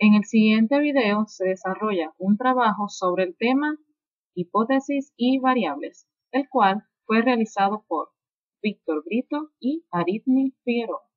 En el siguiente video se desarrolla un trabajo sobre el tema hipótesis y variables, el cual fue realizado por Víctor Brito y Aritmi Figueroa.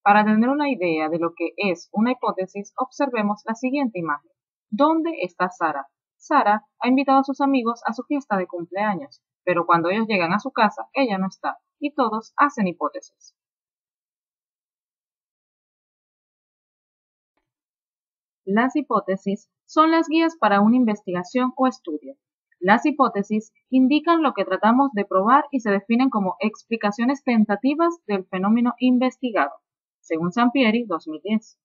Para tener una idea de lo que es una hipótesis, observemos la siguiente imagen. ¿Dónde está Sara? Sara ha invitado a sus amigos a su fiesta de cumpleaños, pero cuando ellos llegan a su casa, ella no está, y todos hacen hipótesis. Las hipótesis son las guías para una investigación o estudio. Las hipótesis indican lo que tratamos de probar y se definen como explicaciones tentativas del fenómeno investigado, según Sampieri, 2010.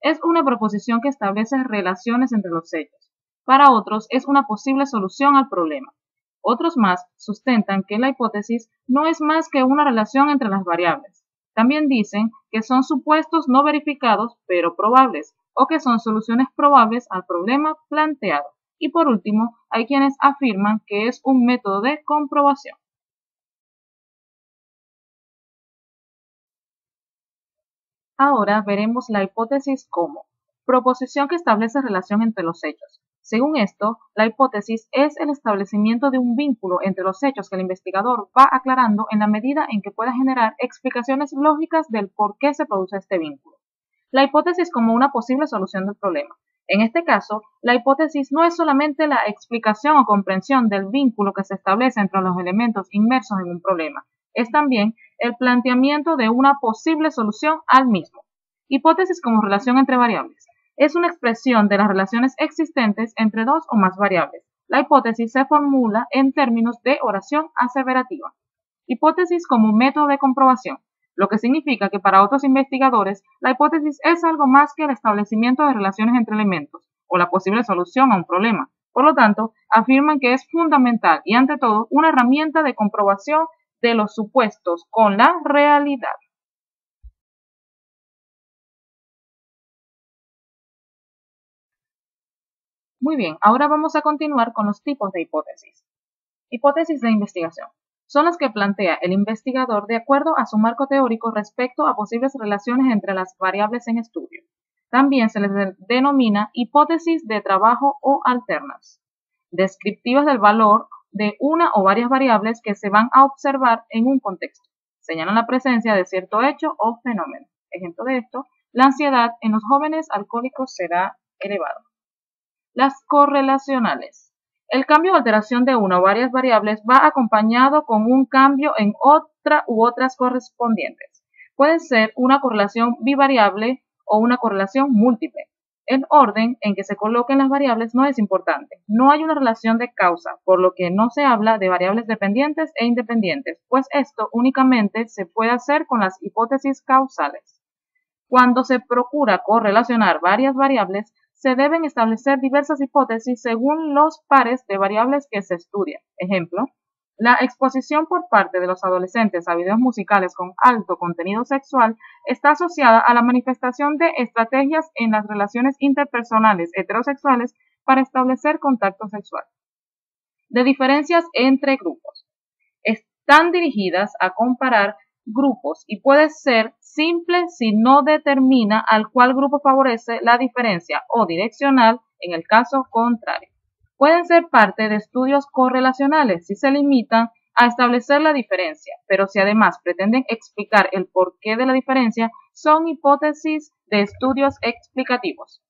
Es una proposición que establece relaciones entre los hechos. Para otros, es una posible solución al problema. Otros más sustentan que la hipótesis no es más que una relación entre las variables. También dicen que son supuestos no verificados, pero probables, o que son soluciones probables al problema planteado. Y por último, hay quienes afirman que es un método de comprobación. Ahora veremos la hipótesis como proposición que establece relación entre los hechos. Según esto, la hipótesis es el establecimiento de un vínculo entre los hechos que el investigador va aclarando en la medida en que pueda generar explicaciones lógicas del por qué se produce este vínculo. La hipótesis como una posible solución del problema. En este caso, la hipótesis no es solamente la explicación o comprensión del vínculo que se establece entre los elementos inmersos en un problema, es también el planteamiento de una posible solución al mismo. Hipótesis como relación entre variables. Es una expresión de las relaciones existentes entre dos o más variables. La hipótesis se formula en términos de oración aseverativa. Hipótesis como método de comprobación, lo que significa que para otros investigadores la hipótesis es algo más que el establecimiento de relaciones entre elementos o la posible solución a un problema. Por lo tanto, afirman que es fundamental y ante todo una herramienta de comprobación de los supuestos con la realidad. Muy bien, ahora vamos a continuar con los tipos de hipótesis. Hipótesis de investigación. Son las que plantea el investigador de acuerdo a su marco teórico respecto a posibles relaciones entre las variables en estudio. También se les denomina hipótesis de trabajo o alternas, descriptivas del valor de una o varias variables que se van a observar en un contexto. Señalan la presencia de cierto hecho o fenómeno. Ejemplo de esto, la ansiedad en los jóvenes alcohólicos será elevado. Las correlacionales. El cambio o alteración de una o varias variables va acompañado con un cambio en otra u otras correspondientes. Puede ser una correlación bivariable o una correlación múltiple. El orden en que se coloquen las variables no es importante. No hay una relación de causa, por lo que no se habla de variables dependientes e independientes, pues esto únicamente se puede hacer con las hipótesis causales. Cuando se procura correlacionar varias variables, se deben establecer diversas hipótesis según los pares de variables que se estudian. Ejemplo, la exposición por parte de los adolescentes a videos musicales con alto contenido sexual está asociada a la manifestación de estrategias en las relaciones interpersonales heterosexuales para establecer contacto sexual. De diferencias entre grupos. Están dirigidas a comparar grupos y puede ser simple si no determina al cual grupo favorece la diferencia o direccional en el caso contrario. Pueden ser parte de estudios correlacionales si se limitan a establecer la diferencia, pero si además pretenden explicar el porqué de la diferencia, son hipótesis de estudios explicativos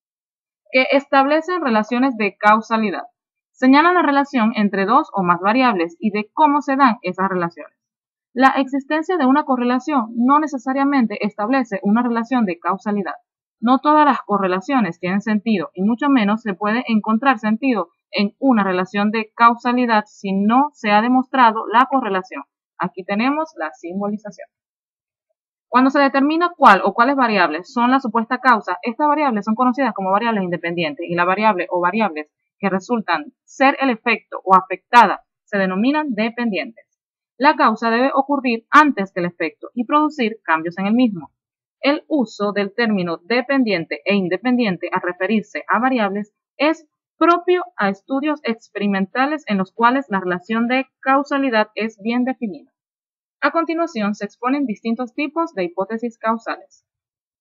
que establecen relaciones de causalidad. Señalan la relación entre dos o más variables y de cómo se dan esas relaciones. La existencia de una correlación no necesariamente establece una relación de causalidad. No todas las correlaciones tienen sentido y mucho menos se puede encontrar sentido en una relación de causalidad si no se ha demostrado la correlación. Aquí tenemos la simbolización. Cuando se determina cuál o cuáles variables son la supuesta causa, estas variables son conocidas como variables independientes y la variable o variables que resultan ser el efecto o afectada se denominan dependientes. La causa debe ocurrir antes que el efecto y producir cambios en el mismo. El uso del término dependiente e independiente al referirse a variables es propio a estudios experimentales en los cuales la relación de causalidad es bien definida. A continuación se exponen distintos tipos de hipótesis causales.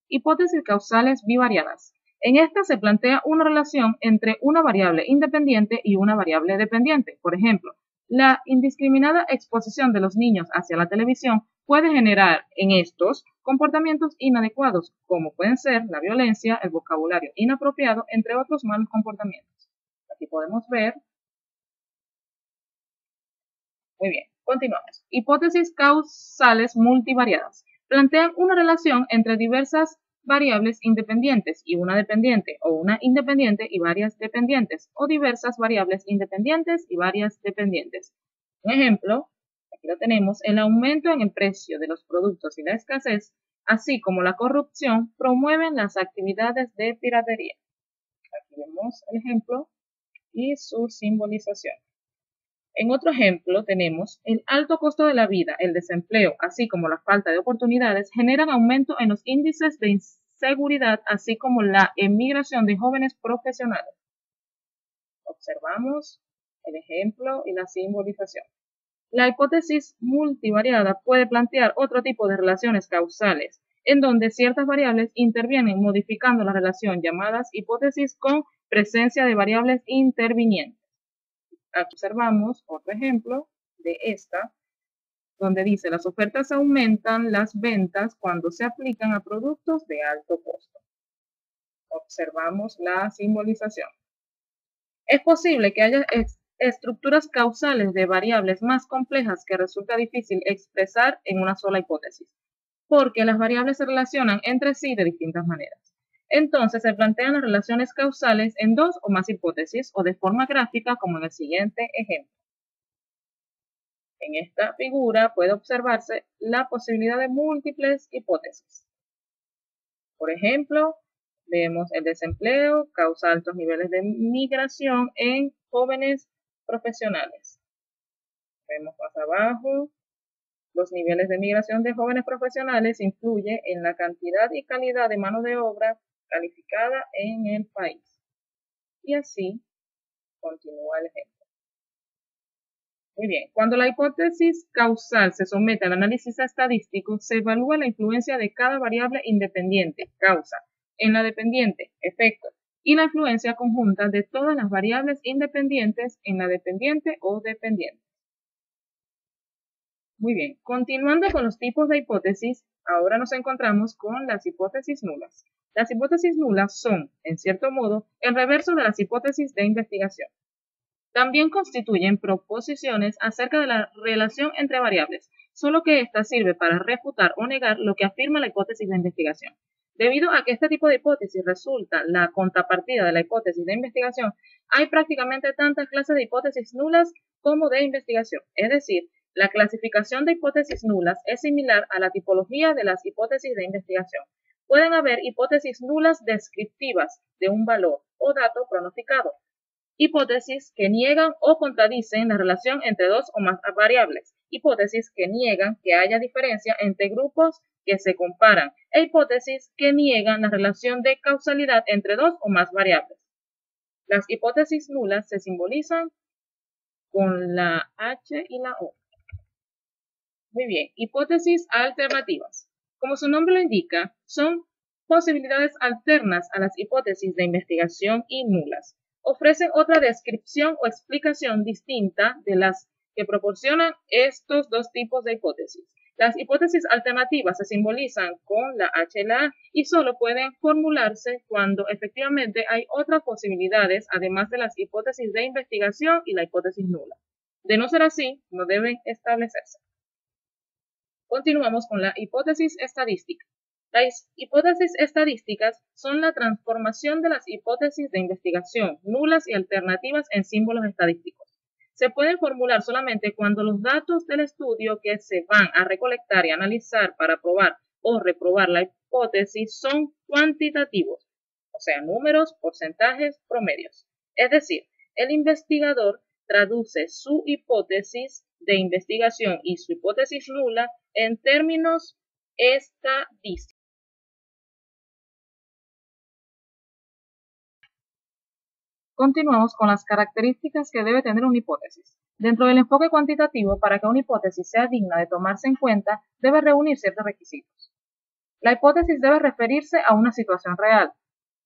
Hipótesis causales bivariadas. En esta se plantea una relación entre una variable independiente y una variable dependiente. Por ejemplo, la indiscriminada exposición de los niños hacia la televisión puede generar en estos comportamientos inadecuados, como pueden ser la violencia, el vocabulario inapropiado, entre otros malos comportamientos. Aquí podemos ver. Muy bien, continuamos. Hipótesis causales multivariadas. Plantean una relación entre diversas variables independientes y una dependiente, o una independiente y varias dependientes, o diversas variables independientes y varias dependientes. Un ejemplo, aquí lo tenemos, el aumento en el precio de los productos y la escasez, así como la corrupción, promueven las actividades de piratería. Aquí vemos el ejemplo y su simbolización. En otro ejemplo tenemos el alto costo de la vida, el desempleo, así como la falta de oportunidades, generan aumento en los índices de inseguridad, así como la emigración de jóvenes profesionales. Observamos el ejemplo y la simbolización. La hipótesis multivariada puede plantear otro tipo de relaciones causales, en donde ciertas variables intervienen modificando la relación, llamadas hipótesis con presencia de variables intervinientes. Aquí observamos otro ejemplo de esta, donde dice las ofertas aumentan las ventas cuando se aplican a productos de alto costo. Observamos la simbolización. Es posible que haya estructuras causales de variables más complejas que resulta difícil expresar en una sola hipótesis, porque las variables se relacionan entre sí de distintas maneras. Entonces se plantean las relaciones causales en dos o más hipótesis o de forma gráfica como en el siguiente ejemplo. En esta figura puede observarse la posibilidad de múltiples hipótesis. Por ejemplo, vemos el desempleo causa altos niveles de migración en jóvenes profesionales. Vemos más abajo, los niveles de migración de jóvenes profesionales influyen en la cantidad y calidad de mano de obra calificada en el país. Y así continúa el ejemplo. Muy bien, cuando la hipótesis causal se somete al análisis estadístico, se evalúa la influencia de cada variable independiente, causa, en la dependiente, efecto, y la influencia conjunta de todas las variables independientes en la dependiente o dependiente. Muy bien, continuando con los tipos de hipótesis, ahora nos encontramos con las hipótesis nulas. Las hipótesis nulas son, en cierto modo, el reverso de las hipótesis de investigación. También constituyen proposiciones acerca de la relación entre variables, solo que ésta sirve para refutar o negar lo que afirma la hipótesis de investigación. Debido a que este tipo de hipótesis resulta la contrapartida de la hipótesis de investigación, hay prácticamente tantas clases de hipótesis nulas como de investigación. Es decir, la clasificación de hipótesis nulas es similar a la tipología de las hipótesis de investigación. Pueden haber hipótesis nulas descriptivas de un valor o dato pronosticado, hipótesis que niegan o contradicen la relación entre dos o más variables, hipótesis que niegan que haya diferencia entre grupos que se comparan, e hipótesis que niegan la relación de causalidad entre dos o más variables. Las hipótesis nulas se simbolizan con la H y la O. Muy bien, hipótesis alternativas. Como su nombre lo indica, son posibilidades alternas a las hipótesis de investigación y nulas. Ofrecen otra descripción o explicación distinta de las que proporcionan estos dos tipos de hipótesis. Las hipótesis alternativas se simbolizan con la H y la A y solo pueden formularse cuando efectivamente hay otras posibilidades además de las hipótesis de investigación y la hipótesis nula. De no ser así, no deben establecerse. Continuamos con la hipótesis estadística. Las hipótesis estadísticas son la transformación de las hipótesis de investigación nulas y alternativas en símbolos estadísticos. Se pueden formular solamente cuando los datos del estudio que se van a recolectar y analizar para probar o reprobar la hipótesis son cuantitativos, o sea, números, porcentajes, promedios. Es decir, el investigador traduce su hipótesis de investigación y su hipótesis nula en términos estadísticos. Continuamos con las características que debe tener una hipótesis. Dentro del enfoque cuantitativo, para que una hipótesis sea digna de tomarse en cuenta, debe reunir ciertos requisitos. La hipótesis debe referirse a una situación real.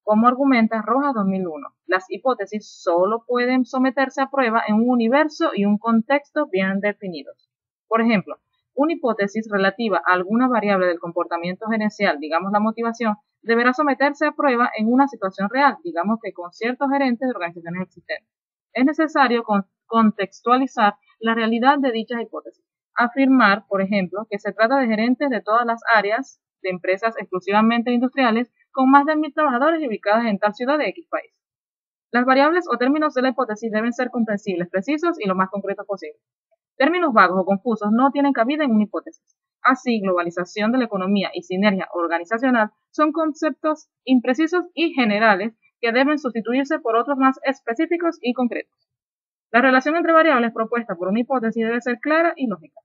Como argumenta Rojas 2001, las hipótesis solo pueden someterse a prueba en un universo y un contexto bien definidos. Por ejemplo, una hipótesis relativa a alguna variable del comportamiento gerencial, digamos la motivación, deberá someterse a prueba en una situación real, digamos que con ciertos gerentes de organizaciones existentes. Es necesario contextualizar la realidad de dichas hipótesis. Afirmar, por ejemplo, que se trata de gerentes de todas las áreas de empresas exclusivamente industriales con más de 1.000 trabajadores y ubicadas en tal ciudad de X país. Las variables o términos de la hipótesis deben ser comprensibles, precisos y lo más concretos posible. Términos vagos o confusos no tienen cabida en una hipótesis. Así, globalización de la economía y sinergia organizacional son conceptos imprecisos y generales que deben sustituirse por otros más específicos y concretos. La relación entre variables propuesta por una hipótesis debe ser clara y lógica.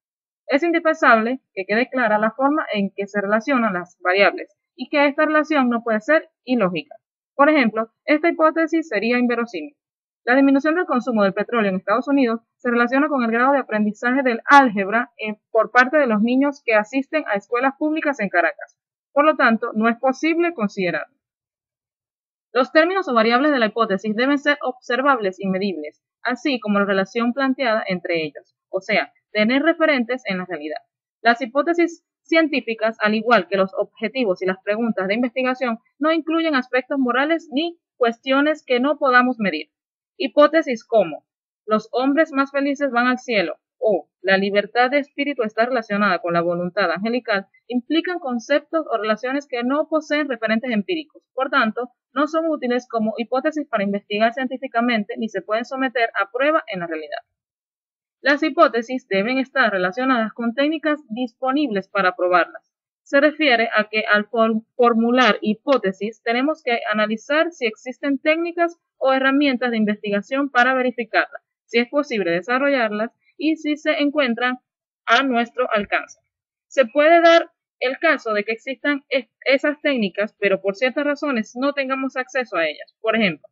Es indispensable que quede clara la forma en que se relacionan las variables y que esta relación no puede ser ilógica. Por ejemplo, esta hipótesis sería inverosímil. La disminución del consumo del petróleo en Estados Unidos se relaciona con el grado de aprendizaje del álgebra por parte de los niños que asisten a escuelas públicas en Caracas. Por lo tanto, no es posible considerarlo. Los términos o variables de la hipótesis deben ser observables y medibles, así como la relación planteada entre ellos, o sea, tener referentes en la realidad. Las hipótesis científicas, al igual que los objetivos y las preguntas de investigación, no incluyen aspectos morales ni cuestiones que no podamos medir. Hipótesis como los hombres más felices van al cielo o la libertad de espíritu está relacionada con la voluntad angelical implican conceptos o relaciones que no poseen referentes empíricos. Por tanto, no son útiles como hipótesis para investigar científicamente ni se pueden someter a prueba en la realidad. Las hipótesis deben estar relacionadas con técnicas disponibles para probarlas. Se refiere a que al formular hipótesis tenemos que analizar si existen técnicas o herramientas de investigación para verificarlas, si es posible desarrollarlas y si se encuentran a nuestro alcance. Se puede dar el caso de que existan esas técnicas, pero por ciertas razones no tengamos acceso a ellas. Por ejemplo,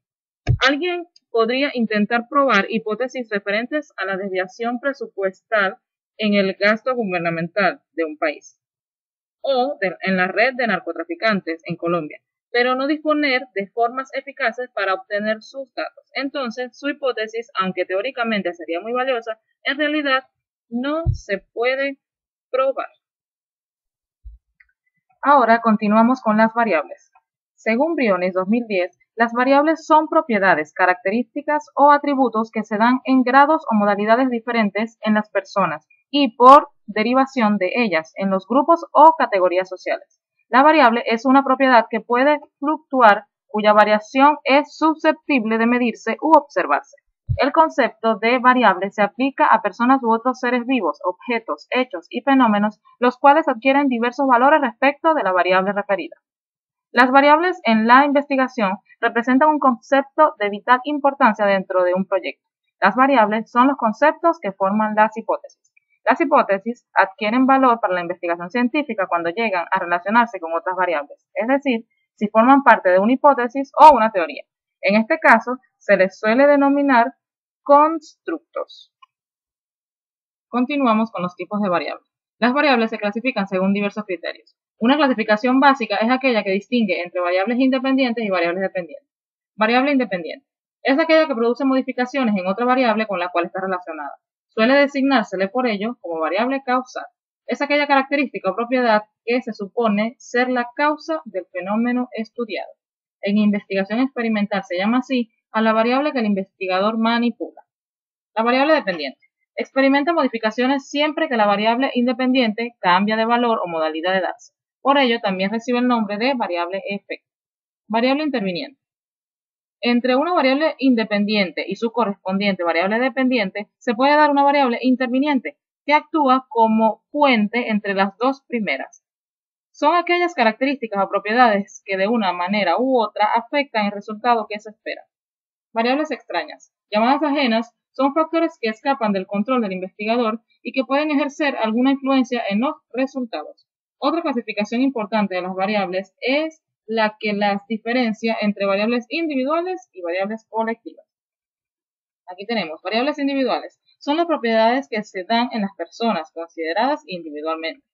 alguien podría intentar probar hipótesis referentes a la desviación presupuestal en el gasto gubernamental de un país o en la red de narcotraficantes en Colombia, pero no disponer de formas eficaces para obtener sus datos. Entonces, su hipótesis, aunque teóricamente sería muy valiosa, en realidad no se puede probar. Ahora continuamos con las variables. Según Briones 2010, las variables son propiedades, características o atributos que se dan en grados o modalidades diferentes en las personas y por derivación de ellas en los grupos o categorías sociales. La variable es una propiedad que puede fluctuar, cuya variación es susceptible de medirse u observarse. El concepto de variable se aplica a personas u otros seres vivos, objetos, hechos y fenómenos, los cuales adquieren diversos valores respecto de la variable referida. Las variables en la investigación representan un concepto de vital importancia dentro de un proyecto. Las variables son los conceptos que forman las hipótesis. Las hipótesis adquieren valor para la investigación científica cuando llegan a relacionarse con otras variables, es decir, si forman parte de una hipótesis o una teoría. En este caso, se les suele denominar constructos. Continuamos con los tipos de variables. Las variables se clasifican según diversos criterios. Una clasificación básica es aquella que distingue entre variables independientes y variables dependientes. Variable independiente es aquella que produce modificaciones en otra variable con la cual está relacionada. Suele designársele por ello como variable causal. Es aquella característica o propiedad que se supone ser la causa del fenómeno estudiado. En investigación experimental se llama así a la variable que el investigador manipula. La variable dependiente experimenta modificaciones siempre que la variable independiente cambia de valor o modalidad de darse. Por ello, también recibe el nombre de variable efecto. Variable interviniente. Entre una variable independiente y su correspondiente variable dependiente, se puede dar una variable interviniente, que actúa como puente entre las dos primeras. Son aquellas características o propiedades que de una manera u otra afectan el resultado que se espera. Variables extrañas, llamadas ajenas son factores que escapan del control del investigador y que pueden ejercer alguna influencia en los resultados. Otra clasificación importante de las variables es la que las diferencia entre variables individuales y variables colectivas. Aquí tenemos variables individuales. Son las propiedades que se dan en las personas consideradas individualmente.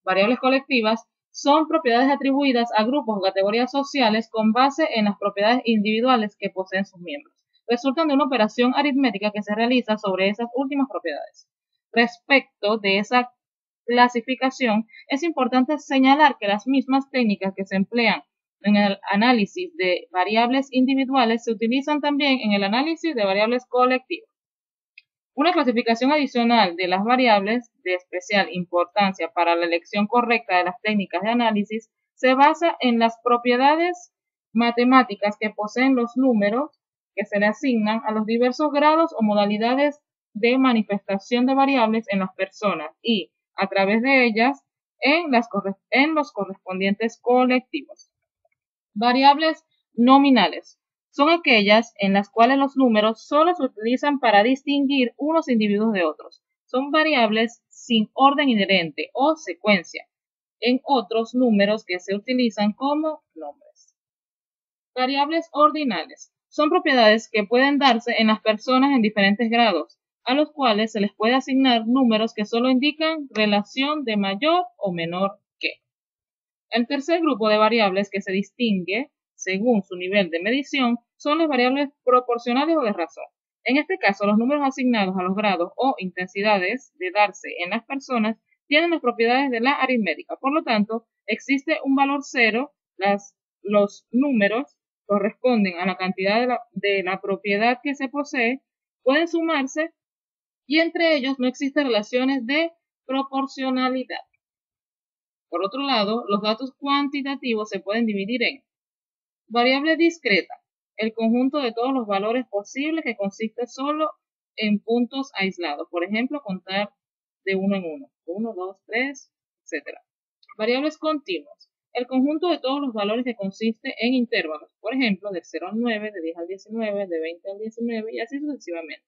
Variables colectivas son propiedades atribuidas a grupos o categorías sociales con base en las propiedades individuales que poseen sus miembros. Resultan de una operación aritmética que se realiza sobre esas últimas propiedades. Respecto de esa clasificación, es importante señalar que las mismas técnicas que se emplean en el análisis de variables individuales se utilizan también en el análisis de variables colectivas. Una clasificación adicional de las variables de especial importancia para la elección correcta de las técnicas de análisis se basa en las propiedades matemáticas que poseen los números que se le asignan a los diversos grados o modalidades de manifestación de variables en las personas y, a través de ellas, en los correspondientes colectivos. Variables nominales son aquellas en las cuales los números solo se utilizan para distinguir unos individuos de otros. Son variables sin orden inherente o secuencia en otros números que se utilizan como nombres. Variables ordinales son propiedades que pueden darse en las personas en diferentes grados, a los cuales se les puede asignar números que solo indican relación de mayor o menor que. El tercer grupo de variables que se distingue según su nivel de medición son las variables proporcionales o de razón. En este caso, los números asignados a los grados o intensidades de darse en las personas tienen las propiedades de la aritmética. Por lo tanto, existe un valor cero, los números corresponden a la cantidad de la propiedad que se posee, pueden sumarse y entre ellos no existen relaciones de proporcionalidad. Por otro lado, los datos cuantitativos se pueden dividir en variable discreta, el conjunto de todos los valores posibles que consiste solo en puntos aislados. Por ejemplo, contar de uno en uno. 1, 2, 3, etc. Variables continuas, el conjunto de todos los valores que consiste en intervalos. Por ejemplo, del 0 al 9, de 10 al 19, de 20 al 19 y así sucesivamente.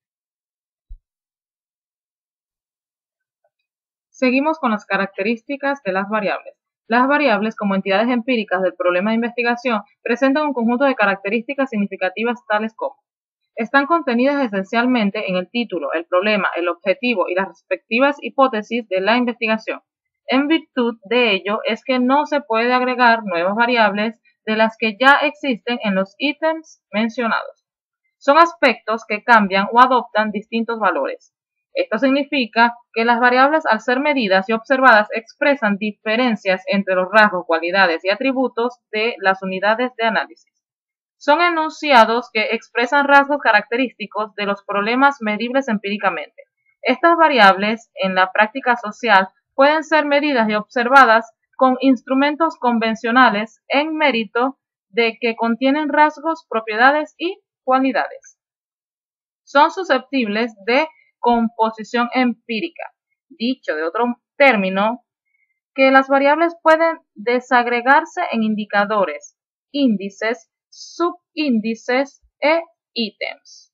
Seguimos con las características de las variables. Las variables, como entidades empíricas del problema de investigación, presentan un conjunto de características significativas tales como: están contenidas esencialmente en el título, el problema, el objetivo y las respectivas hipótesis de la investigación. En virtud de ello es que no se puede agregar nuevas variables de las que ya existen en los ítems mencionados. Son aspectos que cambian o adoptan distintos valores. Esto significa que las variables, al ser medidas y observadas, expresan diferencias entre los rasgos, cualidades y atributos de las unidades de análisis. Son enunciados que expresan rasgos característicos de los problemas medibles empíricamente. Estas variables, en la práctica social, pueden ser medidas y observadas con instrumentos convencionales en mérito de que contienen rasgos, propiedades y cualidades. Son susceptibles de composición empírica. Dicho de otro término, que las variables pueden desagregarse en indicadores, índices, subíndices e ítems.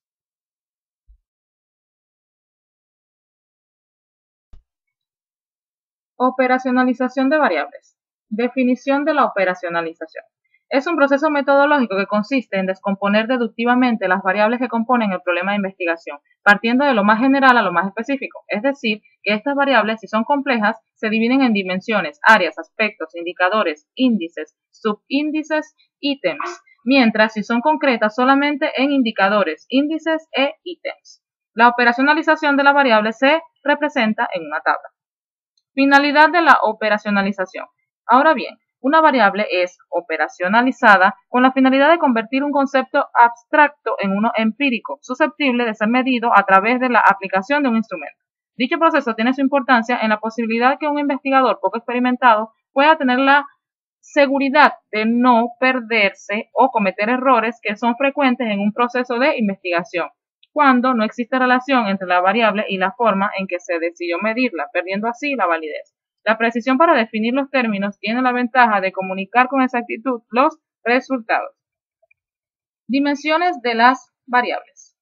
Operacionalización de variables. Definición de la operacionalización. Es un proceso metodológico que consiste en descomponer deductivamente las variables que componen el problema de investigación, partiendo de lo más general a lo más específico. Es decir, que estas variables, si son complejas, se dividen en dimensiones, áreas, aspectos, indicadores, índices, subíndices, ítems, mientras si son concretas solamente en indicadores, índices e ítems. La operacionalización de la variable se representa en una tabla. Finalidad de la operacionalización. Ahora bien, una variable es operacionalizada con la finalidad de convertir un concepto abstracto en uno empírico, susceptible de ser medido a través de la aplicación de un instrumento. Dicho proceso tiene su importancia en la posibilidad que un investigador poco experimentado pueda tener la seguridad de no perderse o cometer errores que son frecuentes en un proceso de investigación, cuando no existe relación entre la variable y la forma en que se decidió medirla, perdiendo así la validez. La precisión para definir los términos tiene la ventaja de comunicar con exactitud los resultados. Dimensiones de las variables.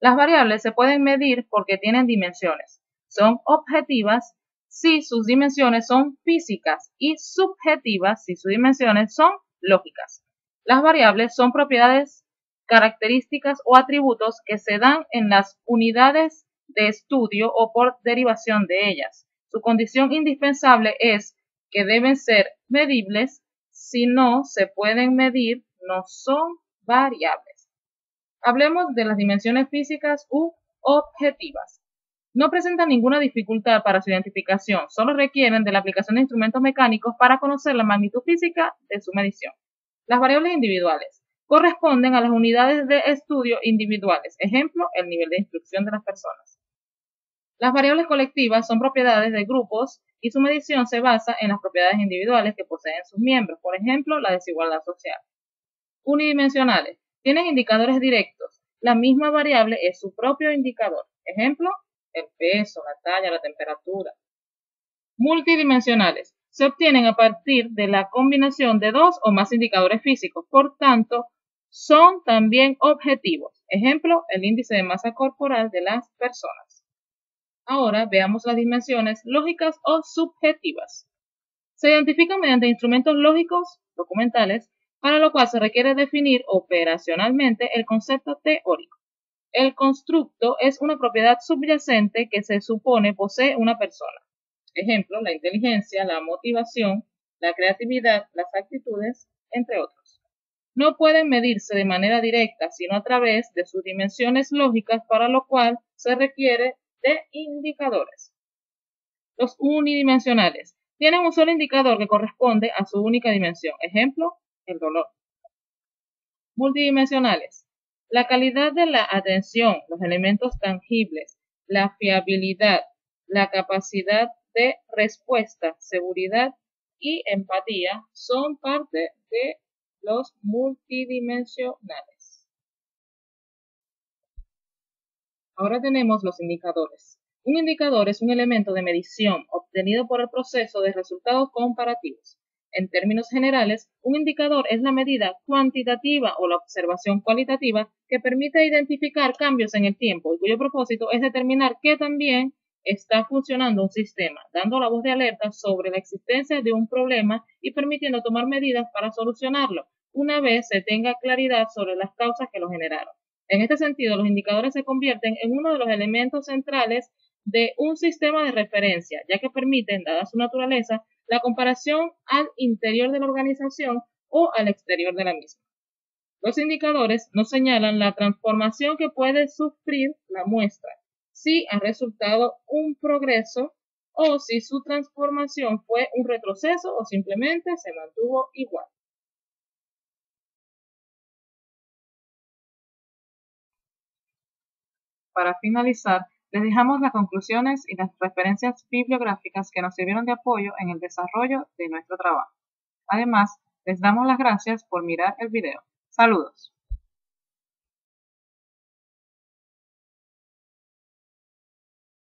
Las variables se pueden medir porque tienen dimensiones. Son objetivas si sus dimensiones son físicas y subjetivas si sus dimensiones son lógicas. Las variables son propiedades, características o atributos que se dan en las unidades de estudio o por derivación de ellas. Su condición indispensable es que deben ser medibles. Si no se pueden medir, no son variables. Hablemos de las dimensiones físicas u objetivas. No presentan ninguna dificultad para su identificación, solo requieren de la aplicación de instrumentos mecánicos para conocer la magnitud física de su medición. Las variables individuales corresponden a las unidades de estudio individuales, ejemplo, el nivel de instrucción de las personas. Las variables colectivas son propiedades de grupos y su medición se basa en las propiedades individuales que poseen sus miembros, por ejemplo, la desigualdad social. Unidimensionales tienen indicadores directos. La misma variable es su propio indicador, ejemplo, el peso, la talla, la temperatura. Multidimensionales se obtienen a partir de la combinación de dos o más indicadores físicos, por tanto, son también objetivos, ejemplo, el índice de masa corporal de las personas. Ahora veamos las dimensiones lógicas o subjetivas. Se identifican mediante instrumentos lógicos documentales, para lo cual se requiere definir operacionalmente el concepto teórico. El constructo es una propiedad subyacente que se supone posee una persona. Ejemplo, la inteligencia, la motivación, la creatividad, las actitudes, entre otros. No pueden medirse de manera directa, sino a través de sus dimensiones lógicas, para lo cual se requiere de indicadores. Los unidimensionales tienen un solo indicador que corresponde a su única dimensión. Ejemplo, el dolor. Multidimensionales. La calidad de la atención, los elementos tangibles, la fiabilidad, la capacidad de respuesta, seguridad y empatía son parte de los multidimensionales. Ahora tenemos los indicadores. Un indicador es un elemento de medición obtenido por el proceso de resultados comparativos. En términos generales, un indicador es la medida cuantitativa o la observación cualitativa que permite identificar cambios en el tiempo y cuyo propósito es determinar que también está funcionando un sistema, dando la voz de alerta sobre la existencia de un problema y permitiendo tomar medidas para solucionarlo, una vez se tenga claridad sobre las causas que lo generaron. En este sentido, los indicadores se convierten en uno de los elementos centrales de un sistema de referencia, ya que permiten, dada su naturaleza, la comparación al interior de la organización o al exterior de la misma. Los indicadores nos señalan la transformación que puede sufrir la muestra, si ha resultado un progreso o si su transformación fue un retroceso o simplemente se mantuvo igual. Para finalizar, les dejamos las conclusiones y las referencias bibliográficas que nos sirvieron de apoyo en el desarrollo de nuestro trabajo. Además, les damos las gracias por mirar el video. Saludos.